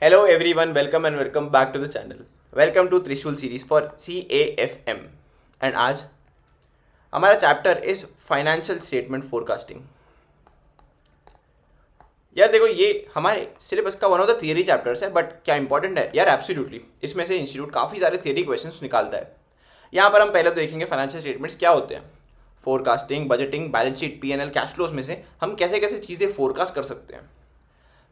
Hello everyone, welcome back to the channel. Welcome to Trishul series for CAFM. And आज हमारा chapter is financial statement forecasting. यार देखो, ये हमारे syllabus का one of the theory chapters है, but क्या इंपॉर्टेंट है यार. एब्सोल्युटली इसमें से इंस्टीट्यूट काफ़ी सारे थियरी क्वेश्चंस निकालता है. यहाँ पर हम पहले तो देखेंगे फाइनेंशियल स्टेटमेंट्स क्या होते हैं, forecasting, budgeting, balance sheet, P&L, cash flows में से हम कैसे कैसे चीज़ें फोरकास्ट कर सकते हैं.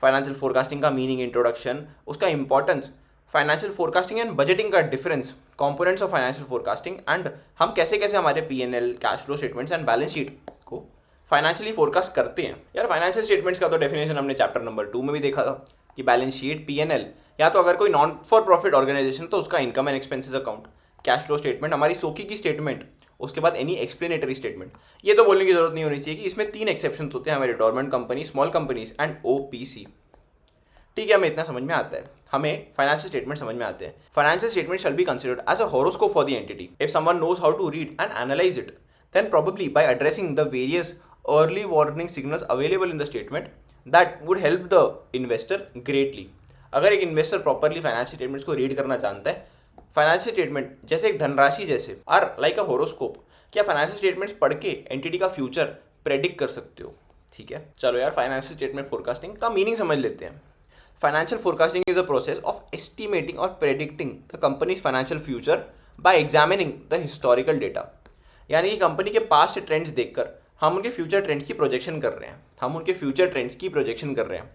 फाइनेंशियल फोरकास्टिंग का मीनिंग, इंट्रोडक्शन, उसका importance, financial forecasting and budgeting का difference, components of financial forecasting, and हम कैसे कैसे हमारे P&L, cash flow statements and balance sheet को फाइनेंशियली फोरकास्ट करते हैं. यार फाइनेंशियल स्टेटमेंट्स का तो डेफिनेशन हमने चैप्टर नंबर 2 में भी देखा था कि बैलेंस शीट, P&L, या तो अगर कोई नॉन फॉर प्रॉफिट ऑर्गेनाइजेशन तो उसका income and expenses account, cash flow statement हमारी सोकी की स्टेटमेंट, उसके बाद एनी एक्सप्लेनेटरी स्टेटमेंट. ये तो बोलने की जरूरत नहीं होनी चाहिए कि इसमें 3 एक्सेप्शन होते हैं, हमारे dormant company, small companies and OPC. ठीक है, हमें इतना समझ में आता है, हमें फाइनेंशियल स्टेटमेंट समझ में आते हैं. Financial statement shall be considered as a horoscope for the entity. If someone knows how to read and analyse it, then probably by addressing the various early warning signals available in the statement, that would help the investor greatly. अगर एक investor properly financial statements को read करना जानता है, financial statement जैसे एक धनराशि जैसे आर लाइक अ होरोस्कोप, क्या फाइनेंशियल स्टेटमेंट्स पढ़ के एंटिटी का फ्यूचर प्रेडिक्ट कर सकते हो. ठीक है, चलो यार फाइनेंशियल स्टेटमेंट फोरकास्टिंग का मीनिंग समझ लेते हैं. Financial forecasting is a process of estimating or predicting the company's financial future by examining the historical data. यानी कि कंपनी के पास्ट ट्रेंड्स देखकर हम उनके फ्यूचर ट्रेंड्स की प्रोजेक्शन कर रहे हैं.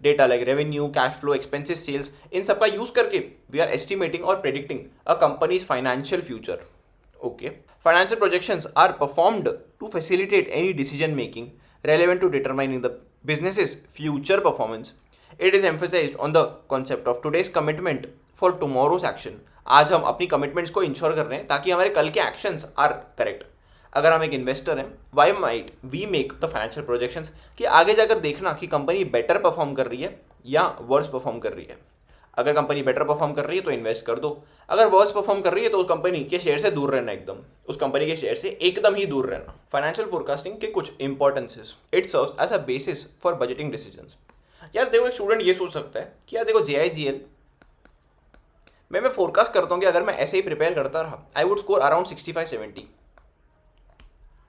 Data like revenue, cash flow, expenses, sales, इन सब का यूज करके वी आर एस्टिमेटिंग और predicting a company's financial future. Okay, financial projections are performed to facilitate any decision making relevant to determining the business's future performance. It is emphasized on the concept of today's commitment for tomorrow's action. आज हम अपनी commitments को ensure कर रहे हैं ताकि हमारे कल के एक्शंस आर करेक्ट. अगर हम एक इन्वेस्टर हैं, why might we make the financial projections, कि आगे जाकर देखना कि कंपनी बेटर परफॉर्म कर रही है या वर्स परफॉर्म कर रही है. अगर कंपनी बेटर परफॉर्म कर रही है तो इन्वेस्ट कर दो, अगर वर्स परफॉर्म कर रही है तो उस कंपनी के शेयर से दूर रहना, एकदम उस कंपनी के शेयर से एकदम ही दूर रहना. फाइनेंशियल फोरकास्टिंग के कुछ importances. It serves as a basis for budgeting decisions. यार देखो, एक स्टूडेंट ये सोच सकता है कि यार देखो JIGL में मैं फोरकास्ट करता हूँ कि अगर मैं ऐसे ही प्रिपेयर करता रहा आई वुड स्कोर अराउंड 65-70.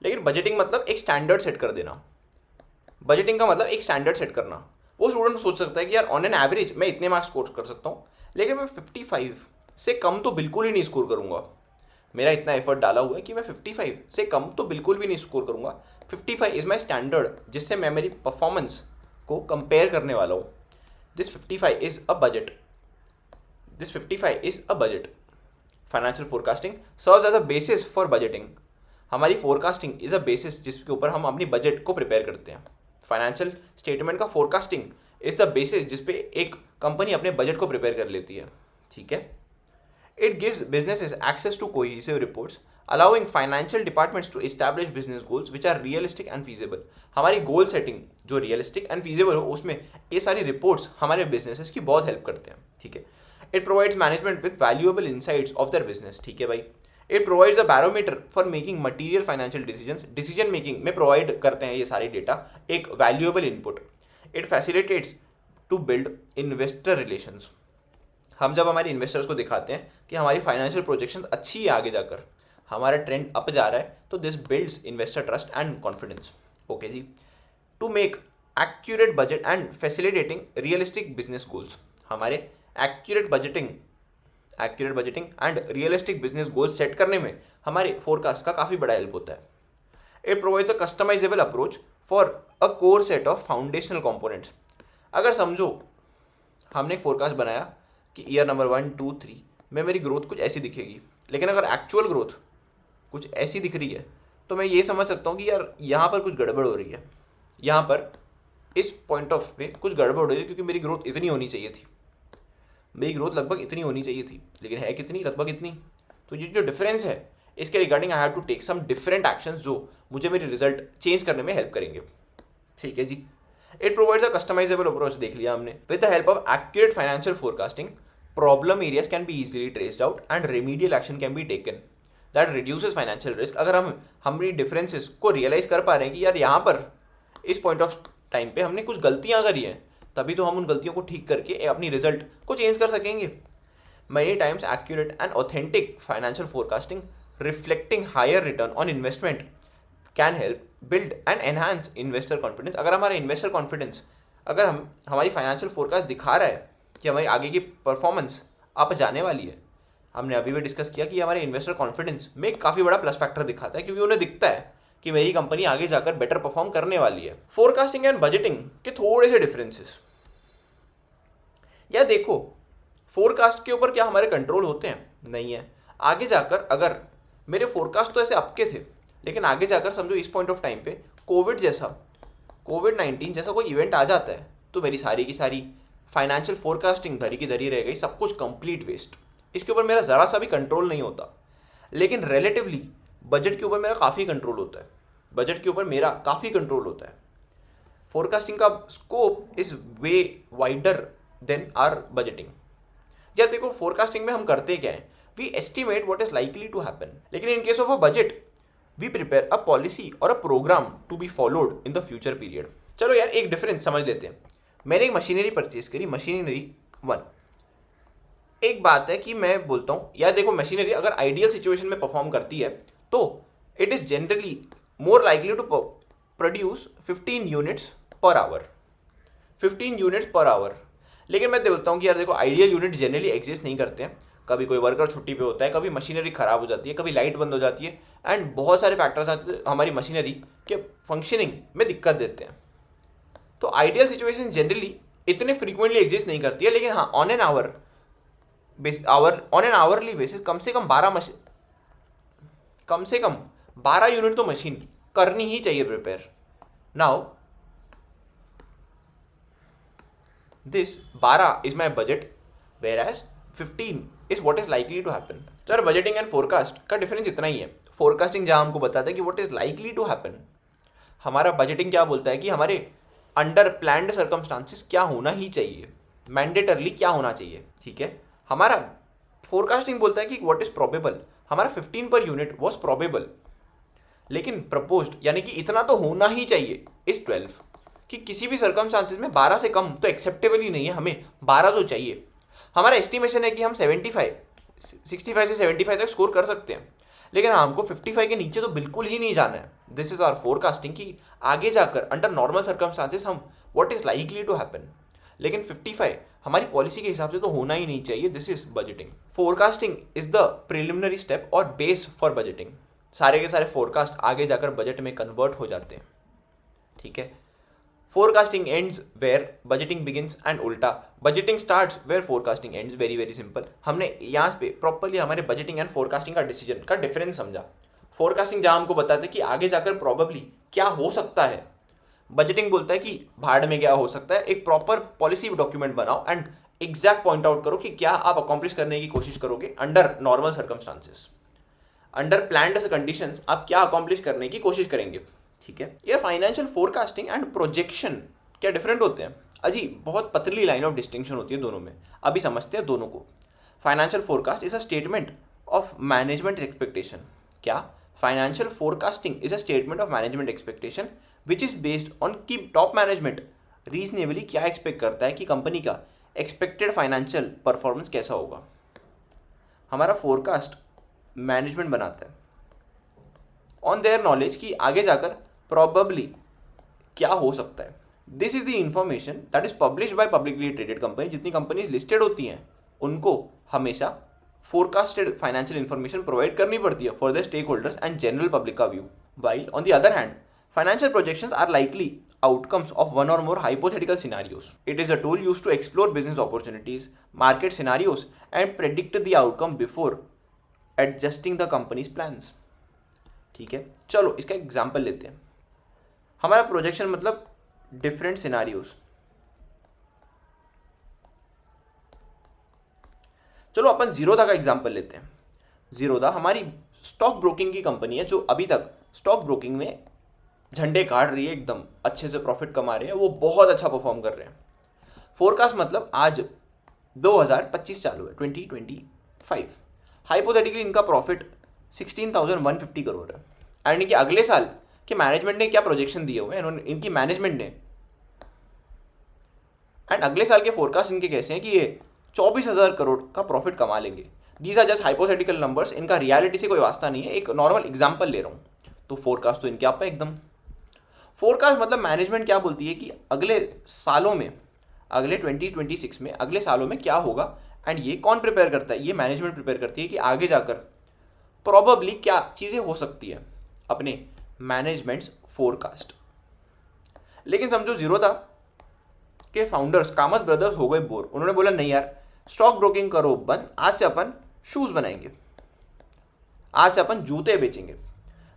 लेकिन बजटिंग मतलब एक स्टैंडर्ड सेट कर देना. बजटिंग का मतलब एक स्टैंडर्ड सेट करना. वो स्टूडेंट सोच सकता है कि यार ऑन एन एवरेज मैं इतने मार्क्स स्कोर कर सकता हूँ, लेकिन मैं 55 से कम तो बिल्कुल ही नहीं स्कोर करूँगा. मेरा इतना एफर्ट डाला हुआ है कि मैं 55 से कम तो बिल्कुल भी नहीं स्कोर करूँगा. 55 इज़ माई स्टैंडर्ड जिससे मैं मेरी परफॉर्मेंस को कंपेयर करने वाला हूँ. This 55 is a budget. Financial forecasting serves as a basis for budgeting. हमारी फोरकास्टिंग इज अ बेसिस जिसके ऊपर हम अपनी बजट को प्रिपेयर करते हैं. फाइनेंशियल स्टेटमेंट का फोरकास्टिंग इज द बेसिस जिसपे एक कंपनी अपने बजट को प्रिपेयर कर लेती है. ठीक है, it gives businesses access to cohesive reports allowing financial departments to establish business goals which are realistic and feasible. हमारी गोल सेटिंग जो रियलिस्टिक एंड फीजिबल हो, उसमें ये सारी रिपोर्ट्स हमारे बिजनेसेस की बहुत हेल्प करते हैं. ठीक है, it provides management with valuable insights of their business. ठीक है भाई, it provides a barometer for making material financial decision making में प्रोवाइड करते हैं ये सारे डेटा एक valuable input. It facilitates to build investor relations. हम जब हमारे इन्वेस्टर्स को दिखाते हैं कि हमारी फाइनेंशियल प्रोजेक्शन अच्छी है, आगे जाकर हमारा ट्रेंड अप जा रहा है, तो this builds investor trust and confidence. Okay जी, to make accurate budget and facilitating realistic business goals. हमारे accurate budgeting and realistic business goals set करने में हमारे फोरकास्ट का काफ़ी बड़ा हेल्प होता है. It provides a customisable approach for a core set of foundational components. अगर समझो हमने एक फोरकास्ट बनाया कि ईयर नंबर 1, 2, 3 में मेरी ग्रोथ कुछ ऐसी दिखेगी, लेकिन अगर एक्चुअल ग्रोथ कुछ ऐसी दिख रही है तो मैं ये समझ सकता हूँ कि यार यहाँ पर कुछ गड़बड़ हो रही है, यहाँ पर इस पॉइंट ऑफ पे कुछ गड़बड़ हो रही है, क्योंकि मेरी ग्रोथ इतनी होनी चाहिए थी, मेरी ग्रोथ लगभग इतनी होनी चाहिए थी, लेकिन है कितनी, लगभग इतनी. तो ये जो डिफरेंस है, इसके regarding I have to take some different actions जो मुझे मेरे रिजल्ट चेंज करने में हेल्प करेंगे. ठीक है जी, it provides a customisable approach. देख लिया हमने. With the help of accurate financial forecasting, problem areas can be easily traced out and remedial action can be taken. That reduces financial risk. अगर हम हमारी डिफरेंसेस को रियलाइज कर पा रहे हैं कि यार यहाँ पर इस पॉइंट ऑफ टाइम पे हमने कुछ गलतियाँ करी हैं, तभी तो हम उन गलतियों को ठीक करके अपनी रिजल्ट को चेंज कर सकेंगे. Many times accurate and authentic financial forecasting reflecting higher return on investment can help build and enhance investor confidence. अगर हमारा investor confidence, अगर हमारी financial forecast दिखा रहा है कि हमारी आगे की परफॉर्मेंस अप जाने वाली है, हमने अभी भी डिस्कस किया कि हमारे इन्वेस्टर कॉन्फिडेंस में एक काफ़ी बड़ा प्लस फैक्टर दिखाता है, क्योंकि उन्हें दिखता है कि मेरी कंपनी आगे जाकर बेटर परफॉर्म करने वाली है. फोरकास्टिंग एंड बजटिंग के थोड़े से डिफरेंसेस. या देखो, फोरकास्ट के ऊपर क्या हमारे कंट्रोल होते हैं? नहीं है. आगे जाकर अगर मेरे फोरकास्ट तो ऐसे आपके थे, लेकिन आगे जाकर समझो इस पॉइंट ऑफ टाइम पे कोविड-19 जैसा कोई इवेंट आ जाता है, तो मेरी सारी की सारी फाइनेंशियल फोरकास्टिंग धरी की धरी रह गई, सब कुछ कंप्लीट वेस्ट. इसके ऊपर मेरा ज़रा सा भी कंट्रोल नहीं होता. लेकिन रिलेटिवली बजट के ऊपर मेरा काफ़ी कंट्रोल होता है. फोरकास्टिंग का scope is way wider than are budgeting. यार देखो, फोरकास्टिंग में हम करते क्या है? We estimate what is likely to happen. लेकिन in case of a budget we prepare a policy और a program to be followed in the future period. चलो यार, एक डिफरेंस समझ लेते हैं. मैंने एक मशीनरी परचेज करी, मशीनरी 1. एक बात है कि मैं बोलता हूँ यार देखो, मशीनरी अगर आइडियल सिचुएशन में परफॉर्म करती है तो it is generally more likely to produce 15 units per hour. लेकिन मैं बोलता हूँ कि यार देखो, आइडियल यूनिट जनरली एग्जिस्ट नहीं करते हैं. कभी कोई वर्कर छुट्टी पे होता है, कभी मशीनरी ख़राब हो जाती है, कभी लाइट बंद हो जाती है, एंड बहुत सारे फैक्टर्स आते हैं हमारी मशीनरी के फंक्शनिंग में दिक्कत देते हैं. तो आइडियल सिचुएशन जनरली इतने फ्रीक्वेंटली एग्जिस्ट नहीं करती है. लेकिन हाँ, ऑन एन आवरली बेसिस कम से कम 12 यूनिट तो मशीन करनी ही चाहिए prepare. Now this 12 is my budget, whereas 15 is what is likely to happen. तो यार, बजटिंग एंड फोरकास्ट का डिफरेंस इतना ही है. फोरकास्टिंग जहाँ हमको बताता है कि what is likely to happen, हमारा बजटिंग क्या बोलता है कि हमारे अंडर प्लान्ड सर्कमस्टांसिस क्या होना ही चाहिए, मैंडेटरली क्या होना चाहिए. ठीक है. हमारा फोरकास्टिंग बोलता है कि व्हाट इज प्रोबेबल. हमारा 15 पर यूनिट वॉज प्रोबेबल, लेकिन प्रपोज्ड यानी कि इतना तो होना ही चाहिए इस 12, कि किसी भी सर्कमस्टांसिस में 12 से कम तो एक्सेप्टेबल ही नहीं है, हमें 12 तो चाहिए. हमारा एस्टिमेशन है कि हम 65 से 75 तक स्कोर कर सकते हैं, लेकिन हमको 55 के नीचे तो बिल्कुल ही नहीं जाना है. दिस इज आवर फोरकास्टिंग कि आगे जाकर अंडर नॉर्मल सर्कमस्टांसिस हम what is likely to happen. लेकिन 55 हमारी पॉलिसी के हिसाब से तो होना ही नहीं चाहिए. This is budgeting. Forecasting is the preliminary step और बेस फॉर बजटिंग. सारे के सारे फोरकास्ट आगे जाकर बजट में कन्वर्ट हो जाते हैं. ठीक है. Forecasting ends where budgeting begins and उल्टा. Budgeting starts where forecasting ends. Very very simple. हमने यहाँ पे प्रॉपरली हमारे बजटिंग एंड फोरकास्टिंग का डिसीजन का डिफरेंस समझा. फोरकास्टिंग जहाँ हमको बताते हैं कि आगे जाकर प्रॉबेबली क्या हो सकता है, बजटिंग बोलता है कि भाड़ में क्या हो सकता है. एक प्रॉपर पॉलिसी डॉक्यूमेंट बनाओ एंड एग्जैक्ट पॉइंट आउट करो कि क्या आप अकॉम्प्लिश करने की कोशिश करोगे under normal circumstances, under planned conditions आप क्या अकॉम्प्लिश करने की कोशिश करेंगे. ठीक है. ये फाइनेंशियल फोरकास्टिंग एंड प्रोजेक्शन क्या डिफरेंट होते हैं? अजी बहुत पतली लाइन ऑफ डिस्टिंक्शन होती है दोनों में. अभी समझते हैं दोनों को. Financial forecast is a statement of management expectation. क्या? Financial forecasting is a statement of management expectation which is based on कि टॉप मैनेजमेंट रीजनेबली क्या एक्सपेक्ट करता है कि कंपनी का एक्सपेक्टेड फाइनेंशियल परफॉर्मेंस कैसा होगा. हमारा फोरकास्ट मैनेजमेंट बनाता है ऑन देयर नॉलेज कि आगे जाकर प्रॉबेबली क्या हो सकता है. This is the information that is publish by publicly traded company. जितनी कंपनीज लिस्टेड होती हैं उनको हमेशा फोरकास्टेड फाइनेंशियल इन्फॉर्मेशन प्रोवाइड करनी पड़ती है for the stake holders and general public का view. While on the other hand, financial projections are likely outcomes of one or more hypothetical scenarios. It is a tool used to explore business opportunities, market scenarios, and predict the outcome before adjusting the company's plans. ठीक है. चलो इसका example लेते हैं. हमारा projection मतलब different scenarios. चलो अपन जीरोधा का एग्जाम्पल लेते हैं. जीरोधा हमारी स्टॉक ब्रोकिंग की कंपनी है जो अभी तक स्टॉक ब्रोकिंग में झंडे काट रही है, एकदम अच्छे से प्रॉफिट कमा रहे हैं, वो बहुत अच्छा परफॉर्म कर रहे हैं. फोरकास्ट मतलब आज 2025 चालू है, 2025. हाइपोथेटिकली इनका प्रॉफिट 16,150 करोड़ है. एंड इनके अगले साल के मैनेजमेंट ने क्या प्रोजेक्शन दिए हुए हैं, इनकी मैनेजमेंट ने एंड अगले साल के फोरकास्ट इनके कैसे हैं कि ये 24,000 करोड़ का प्रॉफिट कमा लेंगे। These are just hypothetical numbers, इनका रियलिटी से कोई वास्ता नहीं है, एक नॉर्मल एग्जाम्पल ले रहा हूँ। तो फोरकास्ट तो इनके आप पे एकदम। फोरकास्ट मतलब मैनेजमेंट क्या बोलती है कि अगले सालों में, अगले 2026 में, अगले सालों में क्या होगा, एंड ये कौन प्रिपेयर करता है? ये मैनेजमेंट प्रिपेयर करती है कि आगे जाकर प्रोबेबली क्या चीज़ें हो सकती है, अपने मैनेजमेंट्स फोरकास्ट। लेकिन समझो जीरोधा के फाउंडर्स कामत ब्रदर्स हो गए बोर, उन्होंने बोला नहीं यार, स्टॉक ब्रोकिंग करो बंद, आज से अपन शूज़ बनाएंगे, आज से अपन जूते बेचेंगे।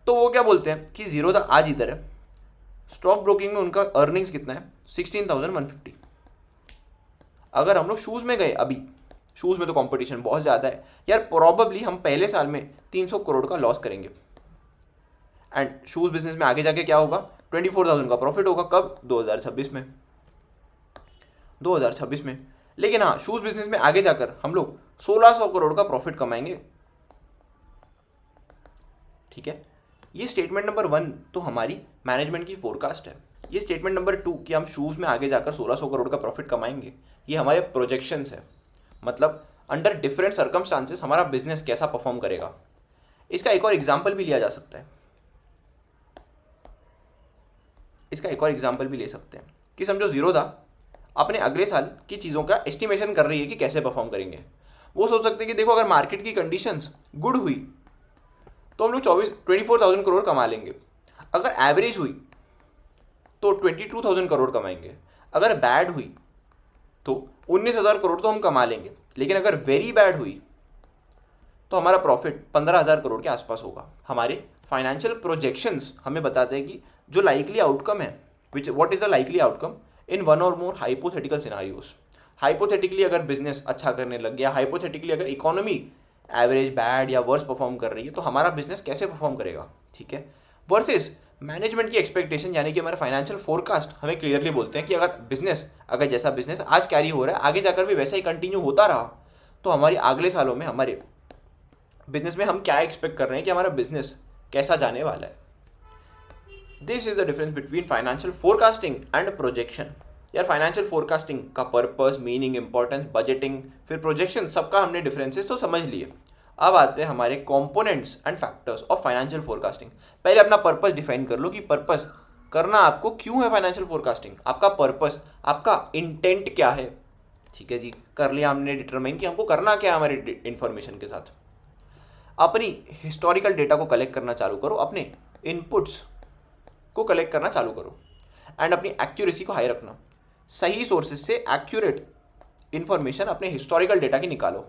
तो वो क्या बोलते हैं कि जीरोधा आज इधर है, स्टॉक ब्रोकिंग में उनका अर्निंग्स कितना है 16,150। अगर हम लोग शूज़ में गए, अभी शूज़ में तो कंपटीशन बहुत ज़्यादा है यार, प्रॉबली हम पहले साल में 300 करोड़ का लॉस करेंगे। एंड शूज़ बिजनेस में आगे जाके क्या होगा, 24,000 का प्रॉफिट होगा। कब? 2026 में, 2026 में। लेकिन हाँ, शूज़ बिजनेस में आगे जाकर हम लोग 1,600 करोड़ का प्रॉफिट कमाएंगे। ठीक है, ये स्टेटमेंट नंबर 1 तो हमारी मैनेजमेंट की फोरकास्ट है। ये स्टेटमेंट नंबर 2 कि हम शूज़ में आगे जाकर 1,600 करोड़ का प्रॉफिट कमाएंगे, ये हमारे प्रोजेक्शंस है। मतलब अंडर डिफरेंट सर्कमस्टांसेस हमारा बिजनेस कैसा परफॉर्म करेगा। इसका एक और एग्जाम्पल भी लिया जा सकता है, इसका एक और एग्जाम्पल भी ले सकते हैं कि समझो जीरोधा अपने अगले साल की चीज़ों का एस्टिमेशन कर रही है कि कैसे परफॉर्म करेंगे। वो सोच सकते हैं कि देखो, अगर मार्केट की कंडीशंस गुड हुई तो हम लोग 24,000 करोड़ कमा लेंगे, अगर एवरेज हुई तो 22,000 करोड़ कमाएंगे, अगर बैड हुई तो 19,000 करोड़ तो हम कमा लेंगे, लेकिन अगर वेरी बैड हुई तो हमारा प्रॉफिट 15,000 करोड़ के आसपास होगा। हमारे फाइनेंशियल प्रोजेक्शंस हमें बताते हैं कि जो लाइकली आउटकम है, what is the likely outcome in one और मोर हाइपोथेटिकल सिनारियोस। हाइपोथेटिकली अगर बिजनेस अच्छा करने लग गया, हाइपोथेटिकली अगर इकोनॉमी एवरेज, बैड या वर्स परफॉर्म कर रही है, तो हमारा बिजनेस कैसे परफॉर्म करेगा। ठीक है, वर्सेस मैनेजमेंट की एक्सपेक्टेशन, यानी कि हमारे फाइनेंशियल फोरकास्ट हमें क्लियरली बोलते हैं कि अगर बिजनेस, अगर जैसा बिजनेस आज कैरी हो रहा है आगे जाकर भी वैसा ही कंटिन्यू होता रहा, तो हमारे अगले सालों में हमारे बिजनेस में हम क्या एक्सपेक्ट कर रहे हैं कि हमारा बिजनेस कैसा जाने वाला है। This is the difference between financial forecasting and projection. यार फाइनेंशियल फोरकास्टिंग का पर्पस, मीनिंग, इंपॉर्टेंस, बजटिंग, फिर प्रोजेक्शन, सबका हमने डिफरेंसेस तो समझ लिए। अब आते हैं हमारे components and factors of financial forecasting. पहले अपना पर्पस डिफाइन कर लो कि पर्पस करना आपको क्यों है फाइनेंशियल फोरकास्टिंग, आपका पर्पस, आपका इंटेंट क्या है। ठीक है जी, कर लिया हमने डिटरमाइन कि हमको करना क्या है हमारे इन्फॉर्मेशन के साथ। अपनी हिस्टोरिकल डेटा को कलेक्ट करना चालू करो, अपने इनपुट्स को कलेक्ट करना चालू करो, एंड अपनी एक्यूरेसी को हाई रखना। सही सोर्सेज से एक्यूरेट इन्फॉर्मेशन अपने हिस्टोरिकल डेटा की निकालो।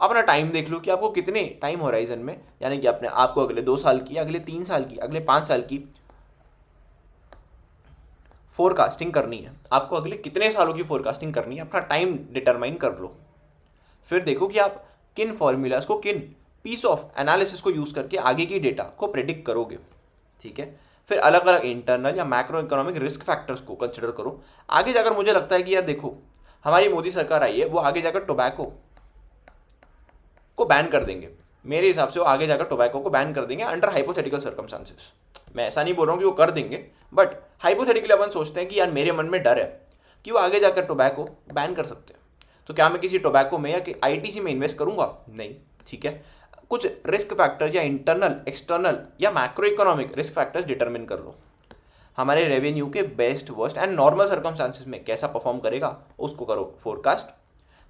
अपना टाइम देख लो कि आपको कितने टाइम होराइजन में, यानी कि अपने आपको अगले 2 साल की, अगले 3 साल की, अगले 5 साल की फोरकास्टिंग करनी है, आपको अगले कितने सालों की फोरकास्टिंग करनी है, अपना टाइम डिटरमाइन कर लो। फिर देखो कि आप किन फॉर्मूलाज को, किन पीस ऑफ एनालिसिस को यूज़ करके आगे की डेटा को प्रेडिक्ट करोगे। ठीक है, फिर अलग अलग इंटरनल या मैक्रो इकोनॉमिक रिस्क फैक्टर्स को कंसिडर करो। आगे जाकर मुझे लगता है कि यार देखो, हमारी मोदी सरकार आई है, वो आगे जाकर टोबैको को बैन कर देंगे। मेरे हिसाब से वो आगे जाकर टोबैको को बैन कर देंगे अंडर हाइपोथेटिकल सर्कमस्टांसेस। मैं ऐसा नहीं बोल रहा हूँ कि वो कर देंगे, बट हाइपोथेटिकली अपन सोचते हैं कि यार मेरे मन में डर है कि वो आगे जाकर टोबैको बैन कर सकते हैं। तो क्या मैं किसी टोबैको में या कि आईटीसी में इन्वेस्ट करूँगा? नहीं। ठीक है, कुछ रिस्क फैक्टर्स या इंटरनल, एक्सटर्नल या macro economic risk factors determine कर लो। हमारे रेवेन्यू के best, worst and normal circumstances में कैसा परफॉर्म करेगा, उसको करो फोरकास्ट।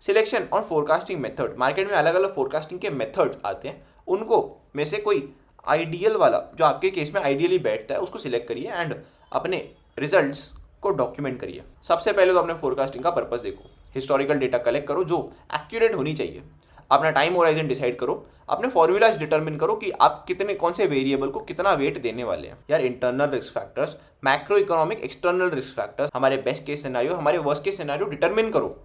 सिलेक्शन और फोरकास्टिंग मेथड, मार्केट में अलग अलग फोरकास्टिंग के मेथड आते हैं, उनको में से कोई आइडियल वाला जो आपके केस में आइडियली बैठता है उसको सिलेक्ट करिए एंड अपने रिजल्ट्स को डॉक्यूमेंट करिए। सबसे पहले तो अपने फोरकास्टिंग का पर्पस देखो, हिस्टोरिकल डेटा कलेक्ट करो जो एक्यूरेट होनी चाहिए, अपना टाइम होराइजन डिसाइड करो, अपने फॉर्मूलाज डिटरमिन करो कि आप कितने, कौन से वेरिएबल को कितना वेट देने वाले हैं। यार internal risk factors, macro economic, external risk factors, हमारे बेस्ट केस सिनेरियो, हमारे वर्स्ट केस सिनेरियो डिटरमिन करो।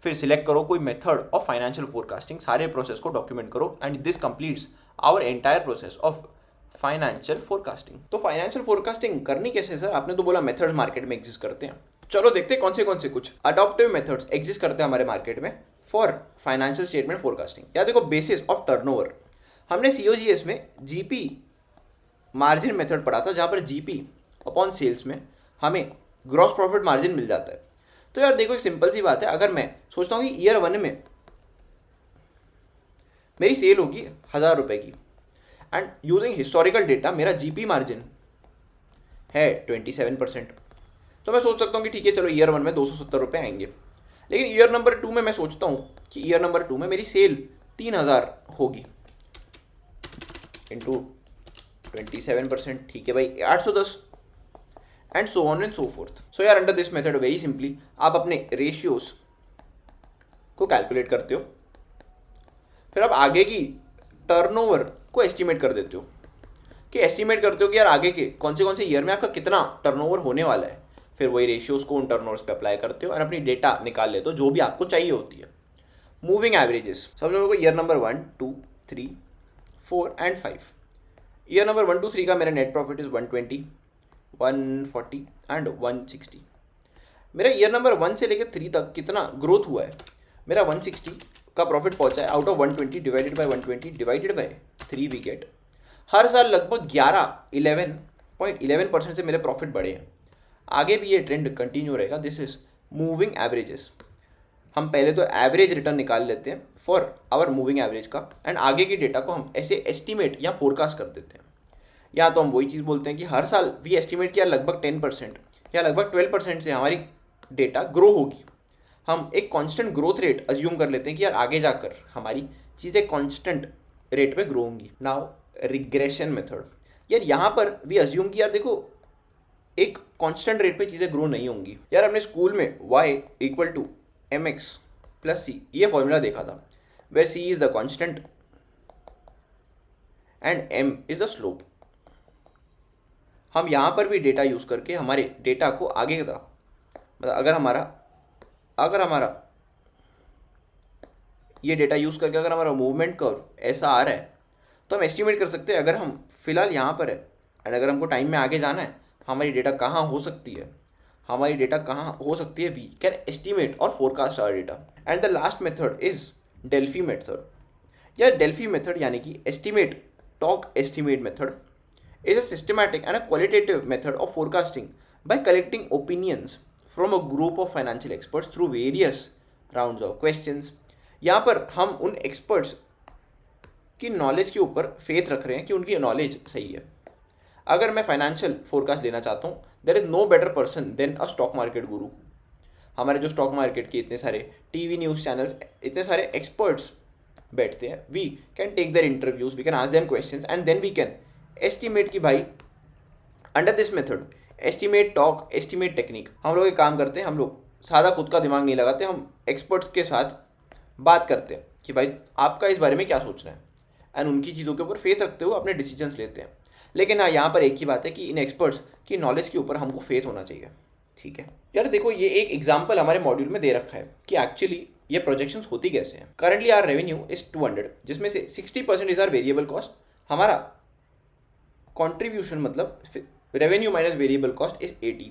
फिर सिलेक्ट करो कोई मेथड ऑफ फाइनेंशियल फोरकास्टिंग, सारे प्रोसेस को डॉक्यूमेंट करो and this completes our entire process of financial forecasting. तो फाइनेंशियल फोरकास्टिंग करनी कैसे है सर? आपने तो बोला मेथड्स मार्केट में एग्जिस्ट करते हैं, चलो देखते हैं कौन से कुछ अडॉप्टिव मेथड्स एग्जिस्ट करते हैं हमारे मार्केट में फॉर फाइनेंशियल स्टेटमेंट फोरकास्टिंग। या देखो, बेसिस ऑफ टर्नओवर, हमने सीओजीएस में जीपी मार्जिन मेथड पढ़ा था, जहाँ पर जीपी अपॉन सेल्स में हमें ग्रॉस प्रॉफिट मार्जिन मिल जाता है। तो यार देखो एक सिंपल सी बात है, अगर मैं सोचता हूँ कि ईयर 1 में मेरी सेल होगी 1000 रुपये की एंड यूजिंग हिस्टोरिकल डेटा मेरा जीपी मार्जिन है 27%, तो मैं सोच सकता हूँ कि ठीक है चलो ईयर 1 में 270 रुपये आएंगे। लेकिन ईयर नंबर 2 में मैं सोचता हूँ कि ईयर नंबर 2 में मेरी सेल 3000 होगी इंटू 27%, ठीक है भाई 810, and so on and so forth. So यार under this method very simply आप अपने रेशियोज को कैलकुलेट करते हो, फिर आप आगे की टर्नओवर को एस्टिमेट कर देते हो कि एस्टिमेट करते हो कि यार आगे के कौन से ईयर में आपका कितना टर्नओवर होने वाला है, फिर वही रेशियोज को उन टर्नओवर्स पे अप्लाई करते हो और अपनी डेटा निकाल लेते हो जो भी आपको चाहिए होती है। मूविंग एवरेजेस, सब लोगों को year number 1, 2, 3, 4 and 5। Year number 1, 2, 3 का मेरा नेट प्रॉफिट इज 120, 140 एंड 160। मेरा ईयर नंबर 1 से लेकर 3 तक कितना ग्रोथ हुआ है, मेरा 160 का प्रॉफिट पहुंचा है। Out of 120 divided by 120 divided by 3 we get हर साल लगभग 11.11% से मेरे प्रॉफिट बढ़े हैं। आगे भी ये ट्रेंड कंटिन्यू रहेगा। This is moving averages. हम पहले तो एवरेज रिटर्न निकाल लेते हैं फॉर आवर मूविंग एवरेज का, एंड आगे की डेटा को हम ऐसे एस्टिमेट या फोरकास्ट कर देते हैं। या तो हम वही चीज़ बोलते हैं कि हर साल वी एस्टिमेट किया लगभग 10% या लगभग 12% से हमारी डेटा ग्रो होगी। हम एक कांस्टेंट ग्रोथ रेट अज्यूम कर लेते हैं कि यार आगे जाकर हमारी चीज़ें कांस्टेंट रेट पे ग्रो होंगी। नाउ रिग्रेशन मेथड, यार यहाँ पर भी अज्यूम कि यार देखो एक कांस्टेंट रेट पे चीज़ें ग्रो नहीं होंगी। यार हमने स्कूल में y equal to mx plus C ये फॉर्मूला देखा था, where c is the constant and m is the slope. हम यहाँ पर भी डेटा यूज़ करके हमारे डेटा को आगे का मतलब अगर हमारा ये डेटा यूज़ करके अगर हमारा मूवमेंट कर्व ऐसा आ रहा है तो हम एस्टिमेट कर सकते हैं अगर हम फिलहाल यहाँ पर है एंड अगर हमको टाइम में आगे जाना है हमारी डेटा कहाँ हो सकती है, वी कैन एस्टिमेट और forecast our data. And the last method is Delphi method. या डेल्फी मेथड यानी कि estimate talk estimate method is a systematic and a qualitative method of forecasting by collecting opinions from a group of financial experts through various rounds of questions। यहाँ पर हम उन experts की knowledge के ऊपर faith रख रहे हैं कि उनकी नॉलेज सही है। अगर मैं फाइनेंशियल फोरकास्ट लेना चाहता हूँ, there is no better person than a stock market guru. हमारे जो स्टॉक मार्केट के इतने सारे टीवी न्यूज़ चैनल्स, इतने सारे एक्सपर्ट्स बैठते हैं, we can take their interviews, we can ask them questions and then we can estimate की भाई under this method estimate talk estimate technique हम लोग एक काम करते हैं, हम लोग सादा खुद का दिमाग नहीं लगाते, हम एक्सपर्ट्स के साथ बात करते हैं कि भाई आपका इस बारे में क्या सोचना है, एंड उनकी चीज़ों के ऊपर फेथ रखते हुए अपने डिसीजंस लेते हैं। लेकिन हाँ यहाँ पर एक ही बात है कि इन एक्सपर्ट्स की नॉलेज के ऊपर हमको फेथ होना चाहिए। ठीक है यार, देखो ये एक एग्जाम्पल हमारे मॉड्यूल में दे रखा है कि एक्चुअली ये प्रोजेक्शंस होती कैसे हैं। करंटली आर रेवेन्यू इज 200, जिसमें से 60% इज आर वेरिएबल कॉस्ट। हमारा कॉन्ट्रीब्यूशन मतलब revenue minus variable cost is 80।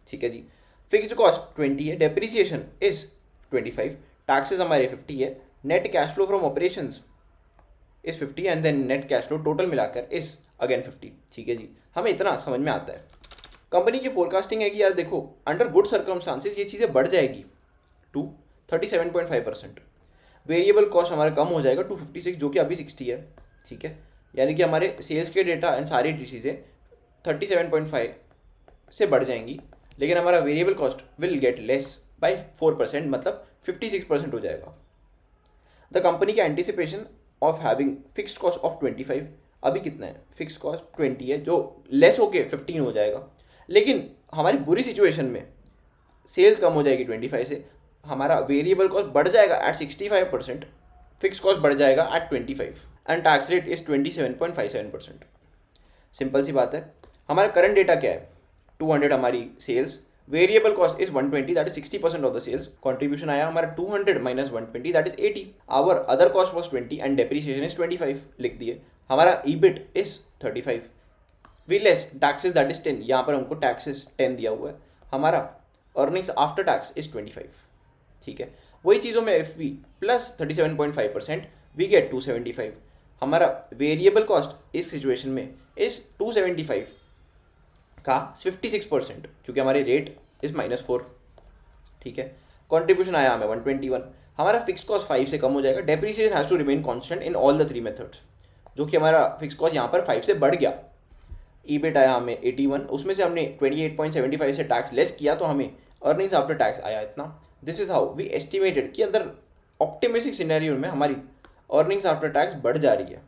ठीक है जी, फिक्स्ड कॉस्ट 20 है, डेप्रिसिएशन इज 25, टैक्सेस हमारे 50 है, net cash flow from operations is 50 and then net cash flow total मिलाकर इज अगेन 50। ठीक है जी, हमें इतना समझ में आता है। कंपनी की फोरकास्टिंग है कि यार देखो अंडर गुड सर्कमस्टांसेस ये चीज़ें बढ़ जाएगी टू 37.5%, वेरिएबल कॉस्ट हमारा कम हो जाएगा टू 56 जो कि अभी 60 है। ठीक है, यानी कि हमारे सेल्स के डेटा एंड सारी चीज़ें 37.5 से बढ़ जाएंगी, लेकिन हमारा variable cost will get less bye 4%, मतलब 56% हो जाएगा। द कंपनी का anticipation of having fixed cost of 25, अभी कितना है, फिक्स्ड कॉस्ट 20 है जो लेस होके 15 हो जाएगा। लेकिन हमारी बुरी सिचुएशन में सेल्स कम हो जाएगी 25 से, हमारा वेरिएबल कॉस्ट बढ़ जाएगा एट 65%, फिक्स कॉस्ट बढ़ जाएगा at 25 and tax rate is 27.57%। Simple सी बात है। हमारा करंट डेटा क्या है, 200 हमारी sales, variable cost is 120 that is 60% of the sales, contribution आया हमारा 200 minus 120 that is 80, our other cost was 20 and depreciation is 25 लिख दिए। हमारा EBIT is 35, we less taxes that is 10, यहाँ पर हमको टैक्सेस 10 दिया हुआ है, हमारा अर्निंग्स आफ्टर टैक्स इज 25। ठीक है, वही चीज़ों में F V plus 37.5% we get 275। हमारा वेरिएबल कॉस्ट इस सिचुएशन में इस 275 का 56%, क्योंकि हमारी रेट इज -4। ठीक है। कंट्रीब्यूशन आया हमें 121, हमारा फिक्स कॉस्ट 5 से कम हो जाएगा। Depreciation has to remain constant in all the 3 methods, जो कि हमारा फिक्स कॉस्ट यहाँ पर 5 से बढ़ गया। ईबिट आया हमें 81, उसमें से हमने 28.75 से टैक्स लेस किया तो हमें अर्निंग्स आफ्टर टैक्स आया इतना। This is how we estimated कि अंदर ऑप्टिमिस्टिक सिनेरियो में हमारी अर्निंग्स आफ्टर टैक्स बढ़ जा रही है,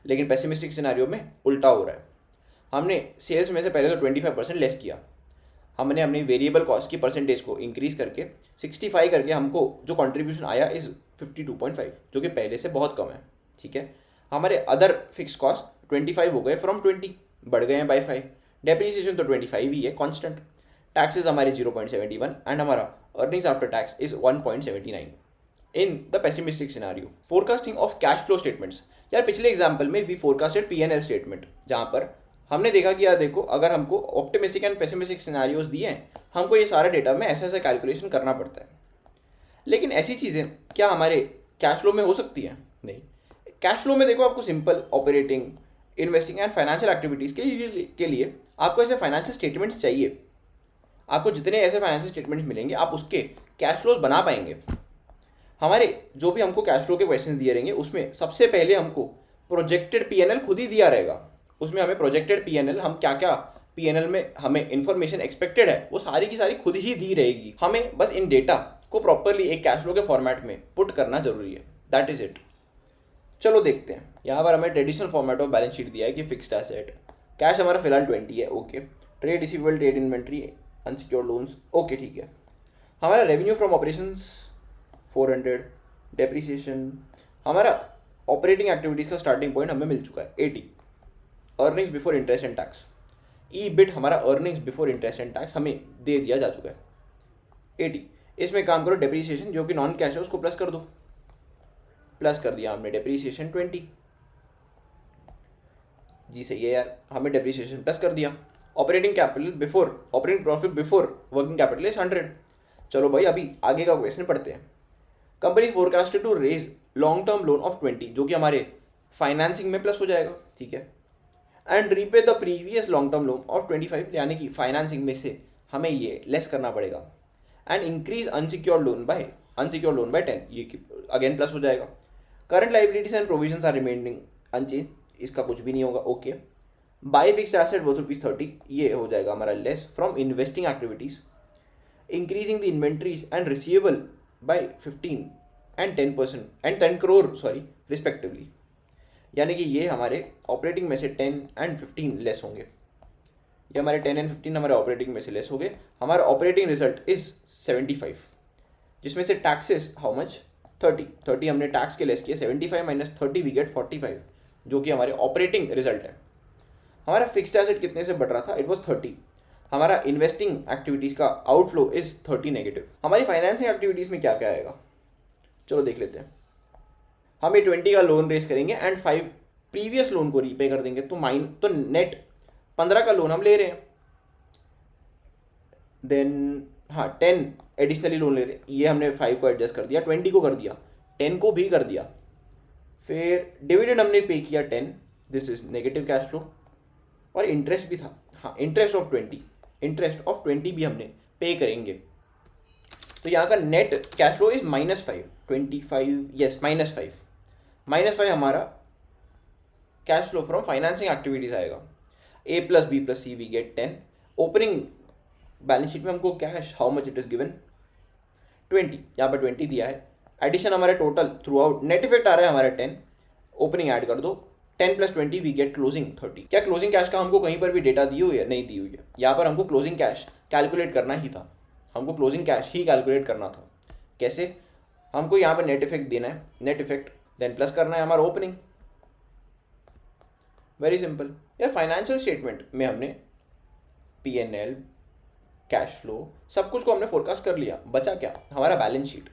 लेकिन पेसिमिस्टिक सिनेरियो में उल्टा हो रहा है। हमने सेल्स में से पहले तो 25% लेस किया, हमने अपनी वेरिएबल कॉस्ट की परसेंटेज को इंक्रीज़ करके 65 करके हमको जो कंट्रीब्यूशन आया इज़ 52.5, जो कि पहले से बहुत कम है, ठीक है। हमारे अदर फिक्स कॉस्ट 25 हो गए फ्रॉम 20, बढ़ गए हैं बाई 5। डेप्रीसिएशन तो 25 ही है कांस्टेंट। टैक्सेस हमारे 0.71 एंड हमारा earnings after tax is 1.79 in the pessimistic scenario. Forecasting of cash flow statements, यार पिछले एग्जाम्पल में वी फोरकास्टेड P&L स्टेटमेंट, जहाँ पर हमने देखा कि यार देखो अगर हमको ऑप्टिमिस्टिक एंड पेसिमिस्टिक सिनारियोज दिए हैं, हमको ये सारा डेटा में ऐसा ऐसा कैलकुलेशन करना पड़ता है। लेकिन ऐसी चीज़ें क्या हमारे कैश फ्लो में हो सकती हैं? नहीं। कैश फ्लो में देखो आपको simple operating, investing and financial activities के लिए आपको ऐसे फाइनेंशियल स्टेटमेंट्स चाहिए। आपको जितने ऐसे फाइनेंशियल स्टेटमेंट्स मिलेंगे आप उसके कैश फ्लोज बना पाएंगे। हमारे जो भी हमको कैश फ्लो के क्वेश्चंस दिए रहेंगे उसमें सबसे पहले हमको प्रोजेक्टेड P&L खुद ही दिया रहेगा। उसमें हमें प्रोजेक्टेड P&L, हम क्या क्या P&L में हमें इन्फॉर्मेशन एक्सपेक्टेड है वो सारी की सारी खुद ही दी रहेगी। हमें बस इन डेटा को प्रॉपरली एक कैश फ्लो के फॉर्मेट में पुट करना जरूरी है। That is it. चलो देखते हैं। यहाँ पर हमें traditional format of balance sheet दिया है कि फिक्स्ड एसेट, कैश हमारा फिलहाल 20 है, okay. Trade receivable, trade inventory, unsecured loans, okay ठीक है। हमारा रेवेन्यू फ्रॉम ऑपरेशंस 400, डेप्रीसिएशन, हमारा ऑपरेटिंग एक्टिविटीज़ का स्टार्टिंग पॉइंट हमें मिल चुका है 80, earnings before interest and tax, EBIT हमारा earnings before interest and tax हमें दे दिया जा चुका है 80। इसमें काम करो डेप्रीसिएशन जो कि नॉन कैश है उसको प्लस कर दो, प्लस कर दिया हमने डेप्रीसिएशन 20, जी सही है यार, हमें डेप्रीसिएशन प्लस कर दिया। Operating capital before, operating profit before working capital is 100। चलो भाई अभी आगे का क्वेश्चन पढ़ते हैं। Company is forecasted to raise long term loan of 20, जो कि हमारे फाइनेंसिंग में प्लस हो जाएगा, ठीक है। And repay the previous long term loan of 25, यानी कि फाइनेंसिंग में से हमें ये लेस करना पड़ेगा। And increase unsecured loan by 10, ये अगेन प्लस हो जाएगा। Current liabilities and provisions are remaining unchange, इसका कुछ भी नहीं होगा, okay. By fix asset worth ₹30, ये हो जाएगा हमारा less from investing activities. Increasing the inventories and receivable by 15 and 10% and 10 crore respectively, यानी कि ये हमारे ऑपरेटिंग में से 10 एंड 15 लेस होंगे। ये हमारे 10 एंड 15 हमारे ऑपरेटिंग में से लेस हो गए। हमारा ऑपरेटिंग रिजल्ट इज 75, जिसमें से टैक्सेस हाउ मच 30 हमने टैक्स के लेस किए, 75 माइनस 30 वी गेट 45, जो कि हमारे ऑपरेटिंग रिजल्ट है। हमारा फिक्स्ड एसेट कितने से बढ़ रहा था? It was 30। हमारा इन्वेस्टिंग एक्टिविटीज़ का आउटफ्लो इज 30 नेगेटिव। हमारी फाइनेंसिंग एक्टिविटीज़ में क्या क्या आएगा, चलो देख लेते हैं। हम ये 20 का लोन रेस करेंगे एंड 5 प्रीवियस लोन को रीपे कर देंगे, तो नेट 15 का लोन हम ले रहे हैं। देन हाँ 10 एडिशनली लोन ले रहे हैं, ये हमने 5 को एडजस्ट कर दिया, 20 को कर दिया, 10 को भी कर दिया। फिर डिविडेंड हमने पे किया 10, this is negative cash flow. और इंटरेस्ट भी था, हाँ इंटरेस्ट ऑफ 20 भी हमने पे करेंगे। तो यहाँ का net cash flow is -5, 25, yes -5 हमारा cash flow from financing activities आएगा। A + B + C we get 10। Opening balance sheet में हमको cash how much it is given 20, यहाँ पर 20 दिया है। एडिशन हमारे total throughout net effect आ रहा है हमारा 10, ओपनिंग ऐड कर दो, 10 + 20 वी गेट क्लोजिंग 30। क्या क्लोजिंग कैश का हमको कहीं पर भी डेटा दी हुई है? नहीं दी हुई है। यहाँ पर हमको क्लोजिंग कैश कैलकुलेट करना ही था, हमको क्लोजिंग कैश ही कैलकुलेट करना था। कैसे? हमको यहाँ पर नेट इफेक्ट देना है, नेट इफेक्ट देन प्लस करना है हमारा ओपनिंग, वेरी सिंपल। यार फाइनेंशियल स्टेटमेंट में हमने P&L, कैश फ्लो, सब कुछ को हमने फोरकास्ट कर लिया। बचा क्या? हमारा बैलेंस शीट।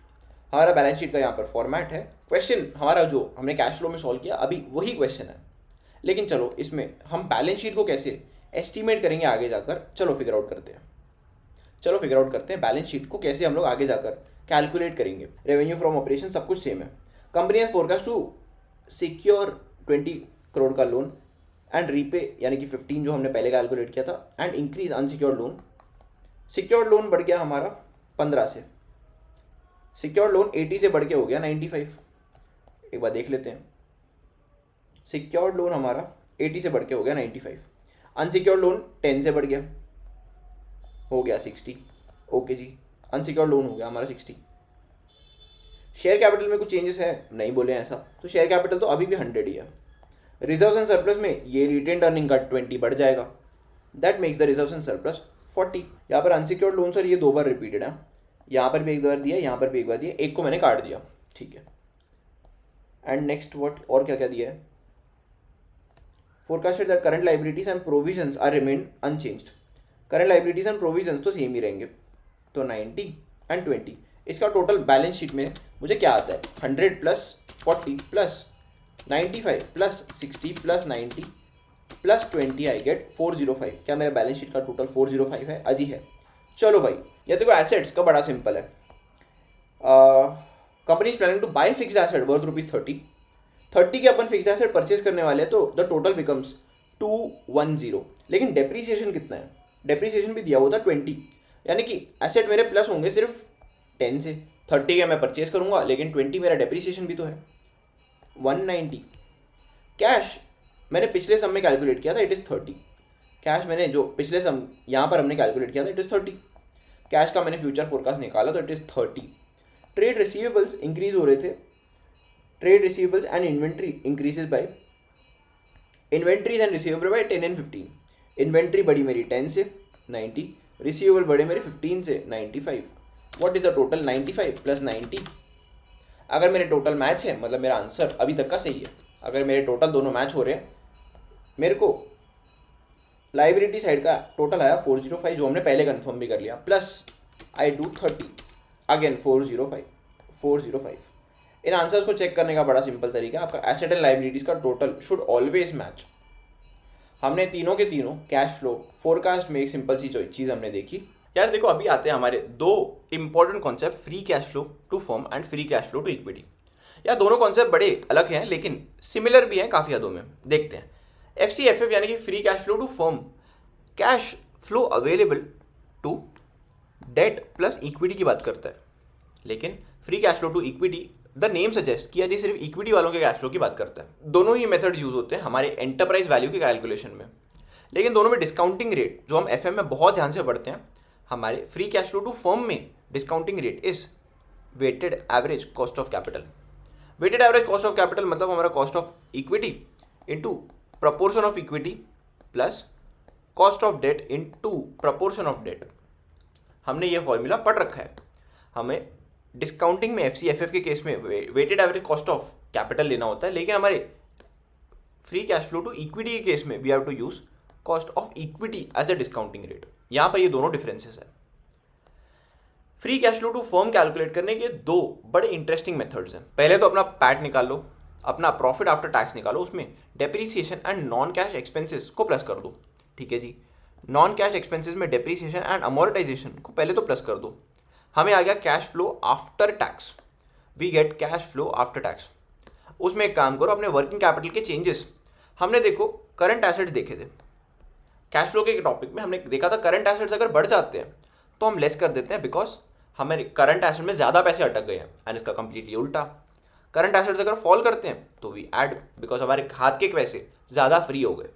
हमारा बैलेंस शीट का यहाँ पर फॉर्मेट है। क्वेश्चन हमारा जो हमने कैश फ्लो में सॉल्व किया अभी वही क्वेश्चन है, लेकिन चलो इसमें हम बैलेंस शीट को कैसे एस्टिमेट करेंगे आगे जाकर, चलो फिगर आउट करते हैं बैलेंस शीट को कैसे हम लोग आगे जाकर कैलकुलेट करेंगे। रेवेन्यू फ्रॉम ऑपरेशन सब कुछ सेम है। Company has forecast to secure 20 crore का लोन एंड रीपे, यानी कि 15 जो हमने पहले कैलकुलेट किया था, and increase unsecured loan. Secured loan बढ़ गया हमारा 15 से, सिक्योर्ड लोन 80 से बढ़ के हो गया 95। एक बार देख लेते हैं, सिक्योर्ड लोन हमारा 80 से बढ़ के हो गया 95। अनसिक्योर्ड लोन 10 से बढ़ गया, हो गया 60। ओके जी, अनसिक्योर्ड लोन हो गया हमारा 60। शेयर कैपिटल में कुछ चेंजेस है नहीं बोले ऐसा, तो शेयर कैपिटल तो अभी भी 100 ही है। रिजर्व्स एंड सरप्लस में ये रिटेन अर्निंग का 20 बढ़ जाएगा, that makes the reserves and surplus 40। यहाँ पर अनसिक्योर्ड लोन सर ये 2 बार रिपीटेड है, यहाँ पर भी एक बार दिया, यहाँ पर भी एक बार दिया, एक को मैंने काट दिया, ठीक है। एंड नेक्स्ट व्हाट, और क्या क्या दिया है, forecasted that current liabilities and provisions are remain unchanged. Current liabilities and provisions तो सेम ही रहेंगे, तो 90 एंड 20। इसका टोटल बैलेंस शीट में मुझे क्या आता है, 100 plus 40 plus 95 plus 60 plus 90 plus 20, I get 405। क्या मेरा बैलेंस शीट का टोटल 405 है? अजी है। चलो भाई, ये देखो एसेट्स का बड़ा सिंपल है। Company is planning to buy fixed asset worth ₹30 के अपन फिक्स्ड एसेट परचेज करने वाले हैं, तो द टोटल बिकम्स 210। लेकिन डेप्रीसिएशन कितना है, डेप्रीसिएशन भी दिया हुआ था 20, यानी कि एसेट मेरे प्लस होंगे सिर्फ 10 से। 30 के मैं परचेज करूंगा, लेकिन 20 मेरा डेप्रीसिएशन भी तो है, 190। कैश मैंने पिछले सम में कैलकुलेट किया था, इट इज़ 30। कैश मैंने जो पिछले सम यहाँ पर हमने कैलकुलेट किया था, इट इज़ 30। कैश का मैंने फ्यूचर फोरकास्ट निकाला तो it is 30। Trade receivables increase हो रहे थे, trade receivables and inventory increases by, inventories and receivable by 10 and 15। Inventory बढ़ी मेरी 10 से 90, रिसीवेबल बढ़े मेरे 15 से 95। What is the total, 95 plus 90। अगर मेरे टोटल मैच है, मतलब मेरा आंसर अभी तक का सही है। अगर मेरे टोटल दोनों मैच हो रहे हैं, मेरे को लाइबिलिटी साइड का टोटल आया 405, जो हमने पहले कंफर्म भी कर लिया, plus I do 30 again 405। In answers को चेक करने का बड़ा सिंपल तरीका है, आपका एसेट एंड लाइबिलिटीज का टोटल शुड ऑलवेज मैच। हमने तीनों के तीनों कैश फ्लो फोरकास्ट में एक सिंपल सी चीज़ हमने देखी। यार देखो, अभी आते हैं हमारे 2 important concept, free cash flow to firm and free cash flow to equity. यार दोनों कॉन्सेप्ट बड़े अलग हैं, लेकिन सिमिलर भी हैं काफ़ी हदों में। देखते हैं। FCFF यानी कि free cash flow to firm, cash flow available to debt plus equity की बात करता है। लेकिन free cash flow to equity, the name suggest कि यार ये सिर्फ इक्विटी वालों के कैश फ्लो की बात करता है। दोनों ही मेथड यूज होते हैं हमारे एंटरप्राइज वैल्यू के कैलकुलेशन में, लेकिन दोनों में डिस्काउंटिंग रेट जो हम FM में बहुत ध्यान से पढ़ते हैं, हमारे free cash flow to firm में discounting rate is weighted average cost of capital. Weighted average cost of capital मतलब हमारा cost of equity into proportion of equity plus cost of debt into proportion of debt. हमने ये formula पढ़ रखा है। हमें discounting में FCFF के केस में weighted average cost of capital लेना होता है, लेकिन हमारे free cash flow to equity के केस में we have to use cost of equity as the discounting rate. यहाँ पर ये दोनों डिफरेंसेस है। Free cash flow to firm calculate करने के 2 बड़े इंटरेस्टिंग मेथड्स हैं। पहले तो अपना पैट निकाल लो, अपना प्रॉफिट आफ्टर टैक्स निकालो, उसमें depreciation and non cash expenses को प्लस कर दो। ठीक है जी, नॉन कैश एक्सपेंसेस में डेप्रीसिएशन एंड अमोर्टाइजेशन को पहले तो प्लस कर दो। हमें आ गया cash flow after tax, we get cash flow after tax. उसमें एक काम करो, अपने वर्किंग कैपिटल के चेंजेस, हमने देखो करंट एसेट्स देखे थे कैश फ्लो के टॉपिक में, हमने देखा था करंट एसेट्स अगर बढ़ जाते हैं तो हम लेस कर देते हैं, बिकॉज हमारे करंट एसेट में ज़्यादा पैसे अटक गए हैं। एंड इसका कंप्लीटली उल्टा, करंट एसेट्स अगर फॉल करते हैं तो वी ऐड, बिकॉज हमारे हाथ के पैसे ज़्यादा फ्री हो गए।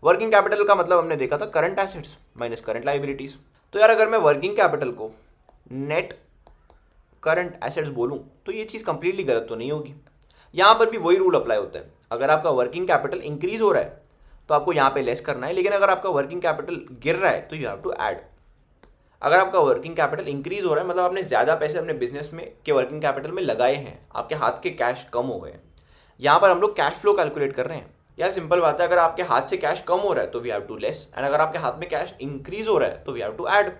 वर्किंग कैपिटल का मतलब हमने देखा था current assets minus current liabilities. तो यार अगर मैं वर्किंग कैपिटल को नेट करंट एसेट्स बोलूँ तो ये चीज़ कंप्लीटली गलत तो नहीं होगी। यहाँ पर भी वही रूल अप्लाई होता है, अगर आपका वर्किंग कैपिटल इंक्रीज हो रहा है तो आपको यहाँ पे लेस करना है, लेकिन अगर आपका वर्किंग कैपिटल गिर रहा है तो यू हैव टू ऐड। अगर आपका वर्किंग कैपिटल इंक्रीज हो रहा है मतलब आपने ज़्यादा पैसे अपने बिजनेस में के वर्किंग कैपिटल में लगाए हैं, आपके हाथ के कैश कम हो गए हैं। यहाँ पर हम लोग कैश फ्लो कैलकुलेट कर रहे हैं। यार सिंपल बात है, अगर आपके हाथ से कैश कम हो रहा है तो we have to less, and अगर आपके हाथ में कैश इंक्रीज हो रहा है तो वी हैव टू ऐड।